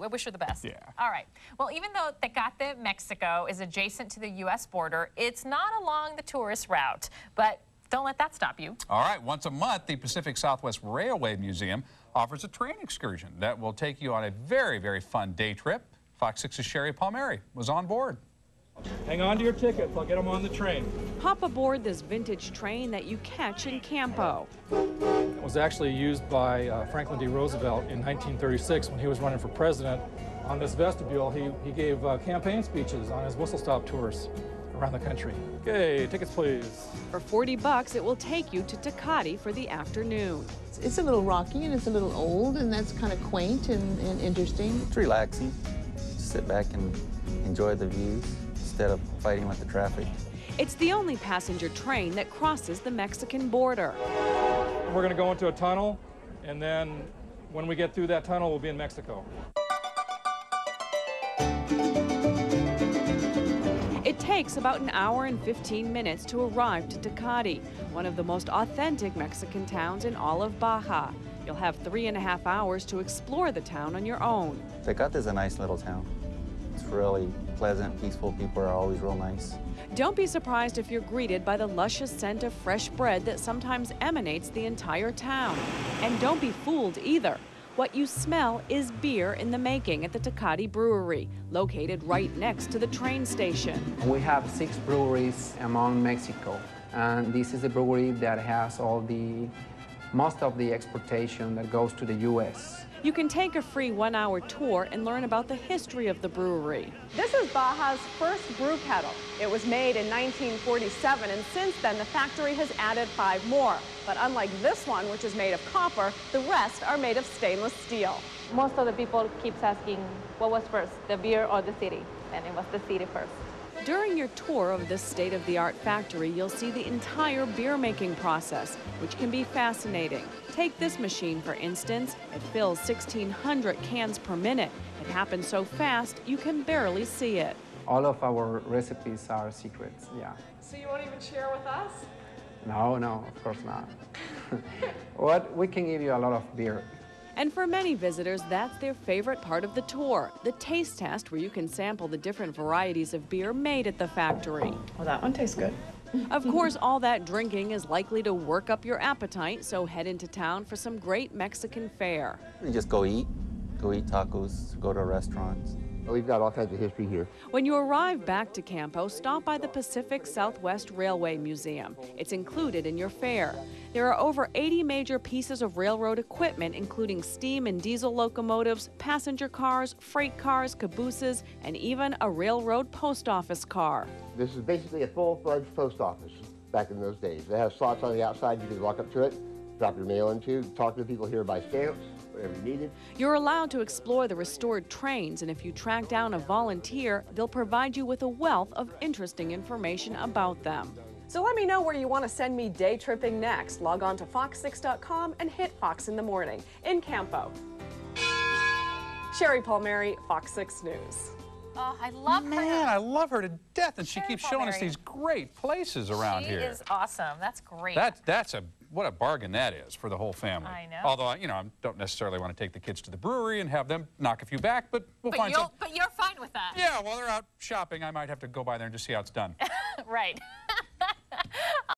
I wish her the best. Yeah. All right. Well, even though Tecate, Mexico is adjacent to the U.S. border, it's not along the tourist route. But don't let that stop you. All right. Once a month, the Pacific Southwest Railway Museum offers a train excursion that will take you on a very, very fun day trip. Fox 6's Sherry Palmieri was on board. Hang on to your tickets. I'll get them on the train. Hop aboard this vintage train that you catch in Campo. It was actually used by Franklin D. Roosevelt in 1936 when he was running for president. On this vestibule, he gave campaign speeches on his whistle-stop tours around the country. Okay, tickets please. For $40, it will take you to Tecate for the afternoon. It's a little rocky and it's a little old, and that's kind of quaint and interesting. It's relaxing. Just sit back and enjoy the views instead of fighting with the traffic. It's the only passenger train that crosses the Mexican border. We're going to go into a tunnel, and then when we get through that tunnel, we'll be in Mexico. It takes about an hour and 15 minutes to arrive to Tecate, one of the most authentic Mexican towns in all of Baja. You'll have 3.5 hours to explore the town on your own. Tecate is a nice little town. It's really pleasant, peaceful. People are always real nice. Don't be surprised if you're greeted by the luscious scent of fresh bread that sometimes emanates the entire town. And don't be fooled either. What you smell is beer in the making at the Tecate Brewery, located right next to the train station. We have 6 breweries among Mexico, and this is a brewery that has most of the exportation that goes to the U.S. You can take a free 1-hour tour and learn about the history of the brewery. This is Baja's first brew kettle. It was made in 1947, and since then the factory has added 5 more. But unlike this one, which is made of copper, the rest are made of stainless steel. Most of the people keeps asking what was first, the beer or the city, and it was the city first. During your tour of this state-of-the-art factory, you'll see the entire beer-making process, which can be fascinating. Take this machine, for instance. It fills 1,600 cans per minute. It happens so fast, you can barely see it. All of our recipes are secrets, yeah. So you won't even share with us? No, of course not. We can give you a lot of beer. And for many visitors, that's their favorite part of the tour, the taste test, where you can sample the different varieties of beer made at the factory. Well, that one tastes good. Of course, all that drinking is likely to work up your appetite, so head into town for some great Mexican fare. You just go eat tacos, go to restaurants. We've got all kinds of history here. When you arrive back to Campo, stop by the Pacific Southwest Railway Museum. It's included in your fare. There are over 80 major pieces of railroad equipment, including steam and diesel locomotives, passenger cars, freight cars, cabooses, and even a railroad post office car. This is basically a full-fledged post office back in those days. They have slots on the outside you can walk up to it, drop your mail into, talk to the people here by stamps, whatever you needed. You're allowed to explore the restored trains, and if you track down a volunteer, they'll provide you with a wealth of interesting information about them. So let me know where you want to send me day tripping next. Log on to fox6.com and hit Fox in the Morning in Campo. Sherry Palmieri, Fox 6 News. Oh, I love her. Man, I love her to death, and she Sherry keeps showing us Palmieri. these great places around here. She is awesome. That's great. What a bargain that is for the whole family. I know. Although, you know, I don't necessarily want to take the kids to the brewery and have them knock a few back, but we'll find some. But you're fine with that. Yeah, while they're out shopping, I might have to go by there and just see how it's done. Right.